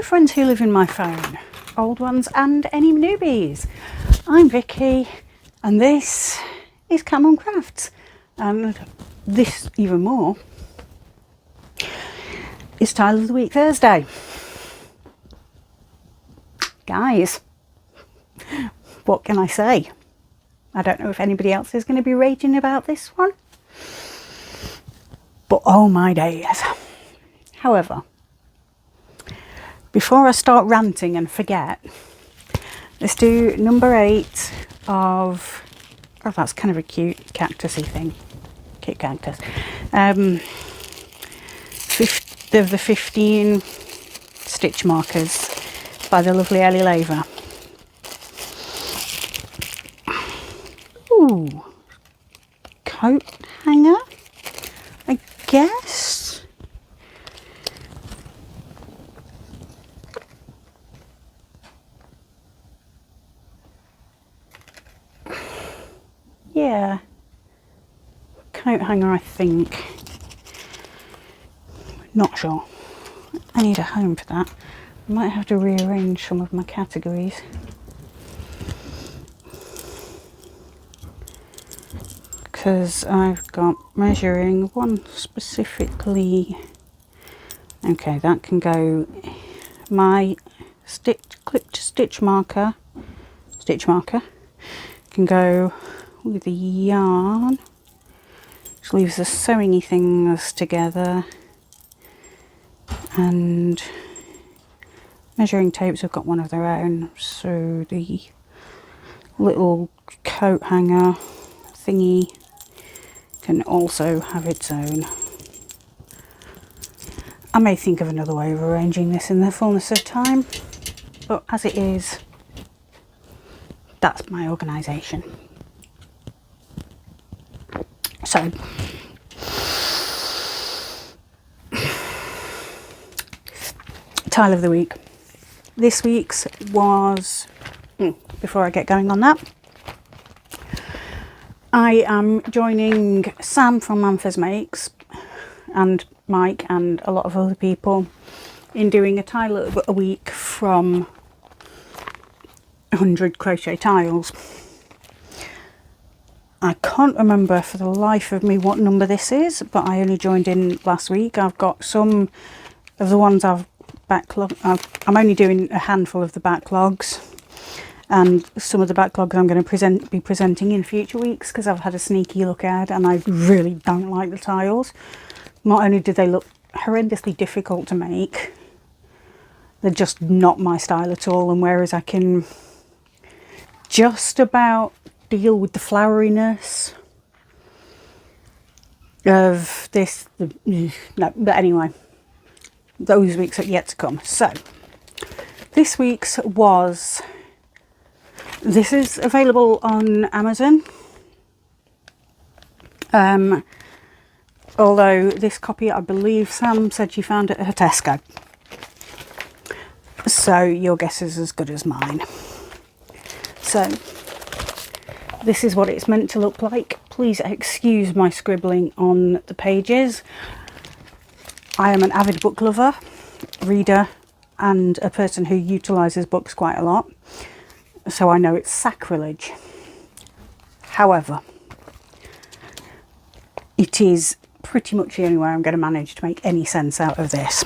friends who live in my phone, old ones and any newbies. I'm Vicky and this is Camon Crafts, and this even more is Tile of the Week Thursday. Guys, what can I say? I don't know if anybody else is going to be raging about this one, but oh my days. However, before I start ranting and forget, let's do number 8 of, oh, that's kind of a cute cactusy thing, cute cactus, of the 15 stitch markers by the lovely Ellie Laver. Ooh, coat hanger, I guess. Yeah, coat hanger, I think. Not sure. I need a home for that. I might have to rearrange some of my categories. Because I've got measuring one specifically. Okay, that can go. My clipped stitch marker can go with the yarn, which leaves the sewingy things together, and measuring tapes have got one of their own, so the little coat hanger thingy can also have its own. I may think of another way of arranging this in the fullness of time, but as it is, that's my organisation. So, Tile of the Week. This week's was, before I get going on that, I am joining Sam from Manfers Makes and Mike and a lot of other people in doing a tile of a week from 100 crochet tiles. I can't remember for the life of me what number this is, but I only joined in last week. I've got some of the ones I've backlogged. I'm only doing a handful of the backlogs, and some of the backlogs I'm going to be presenting in future weeks because I've had a sneaky look at and I really don't like the tiles. Not only do they look horrendously difficult to make, they're just not my style at all, and whereas I can just about deal with the floweriness of this, no, but anyway, those weeks are yet to come. So this week's was, this is available on Amazon, although this copy, I believe Sam said she found it at a Tesco, so your guess is as good as mine. So this is what it's meant to look like. Please excuse my scribbling on the pages. I am an avid book lover, reader, and a person who utilises books quite a lot, so I know it's sacrilege. However, it is pretty much the only way I'm going to manage to make any sense out of this.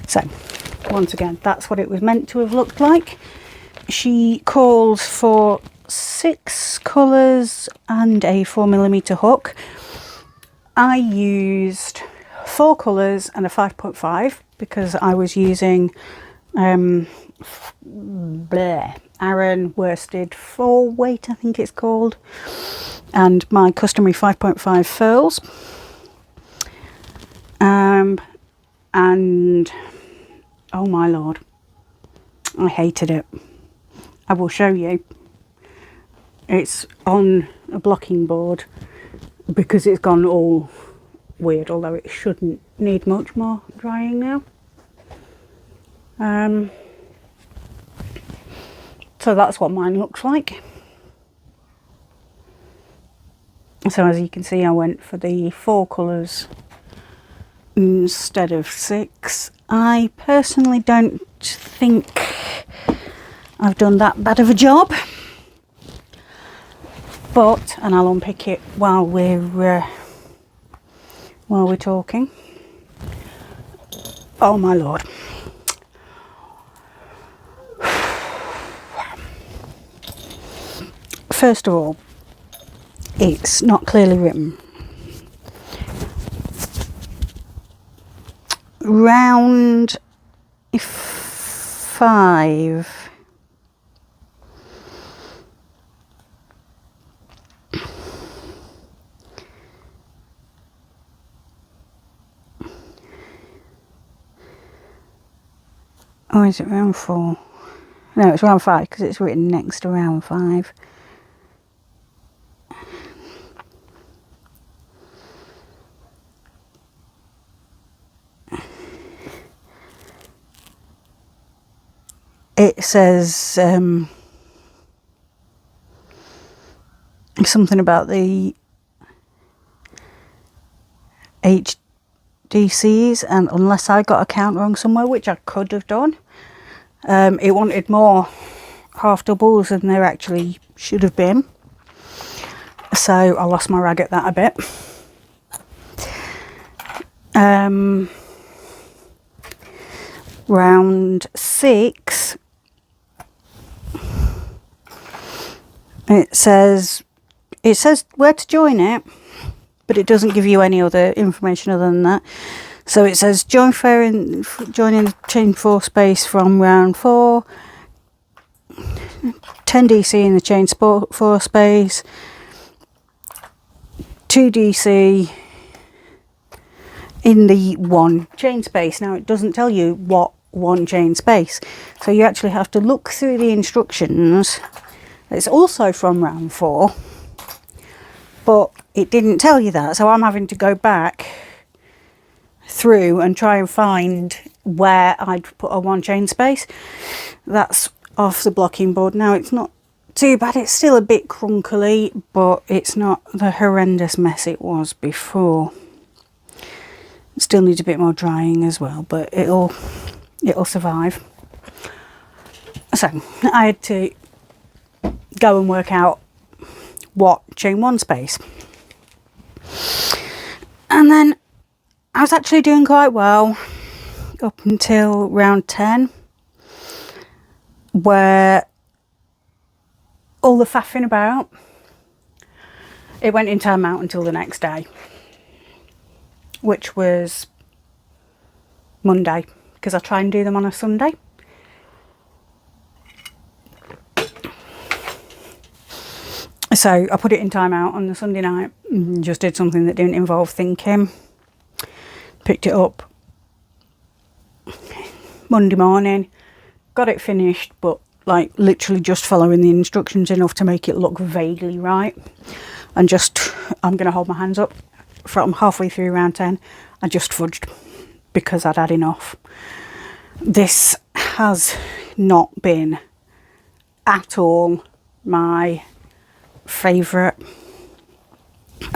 So once again, that's what it was meant to have looked like. She calls for 6 colours and a 4mm hook. I used 4 colours and a 5.5 because I was using Aran worsted 4 weight, I think it's called, and my customary 5.5 furls. And oh my lord, I hated it. I will show you. It's on a blocking board because it's gone all weird, although it shouldn't need much more drying now. So that's what mine looks like. So as you can see, I went for the 4 colours instead of 6, I personally don't think I've done that bad of a job, but, and I'll unpick it while we're talking. Oh my lord. First of all, it's not clearly written. Round 5. Or is it round 4? No, it's round 5 because it's written next to round 5. It says something about the HDCs, and unless I got a count wrong somewhere, which I could have done, it wanted more half doubles than there actually should have been. So I lost my rag at that a bit. Round 6, it says where to join it, but it doesn't give you any other information other than that. So it says joining the chain 4 space from round 4, 10 DC in the chain 4 space, 2 DC in the 1 chain space. Now it doesn't tell you what 1 chain space, so you actually have to look through the instructions. It's also from round 4, but it didn't tell you that, so I'm having to go back through and try and find where I'd put a 1 chain space. That's off the blocking board now. It's not too bad, it's still a bit crunkly, but it's not the horrendous mess it was before. It still needs a bit more drying as well, but it'll survive. So I had to go and work out what chain 1 space, and then I was actually doing quite well up until round 10, where all the faffing about, it went in timeout until the next day, which was Monday, because I try and do them on a Sunday. So I put it in timeout on the Sunday night and just did something that didn't involve thinking. Picked it up Monday morning, got it finished, but like literally just following the instructions enough to make it look vaguely right. And just, I'm going to hold my hands up, from halfway through round 10, I just fudged because I'd had enough. This has not been at all my favourite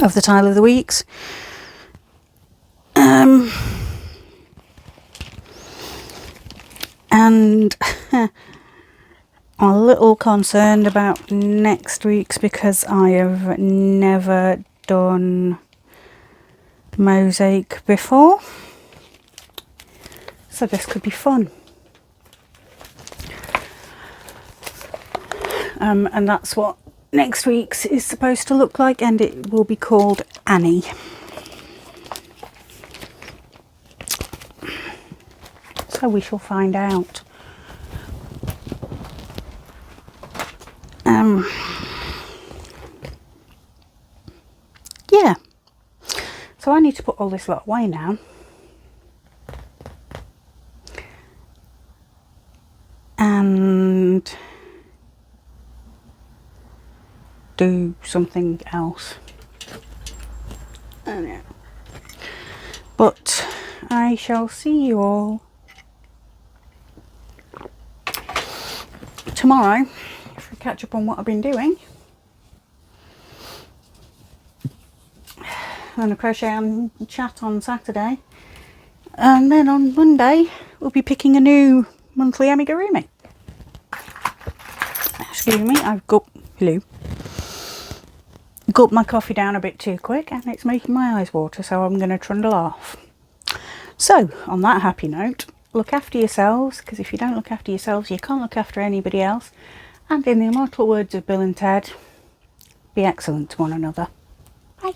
of the Tile of the Weeks. And I'm a little concerned about next week's because I have never done mosaic before, so this could be fun. And that's what next week's is supposed to look like, and it will be called Annie. So we shall find out. Yeah, so I need to put all this lot away now. And do something else. But I shall see you all tomorrow if we catch up on what I've been doing. And a crochet and chat on Saturday. And then on Monday, we'll be picking a new monthly amigurumi. Excuse me, I've gulped my coffee down a bit too quick and it's making my eyes water, so I'm going to trundle off. So, on that happy note, look after yourselves, because if you don't look after yourselves, you can't look after anybody else. And in the immortal words of Bill and Ted, be excellent to one another. Bye.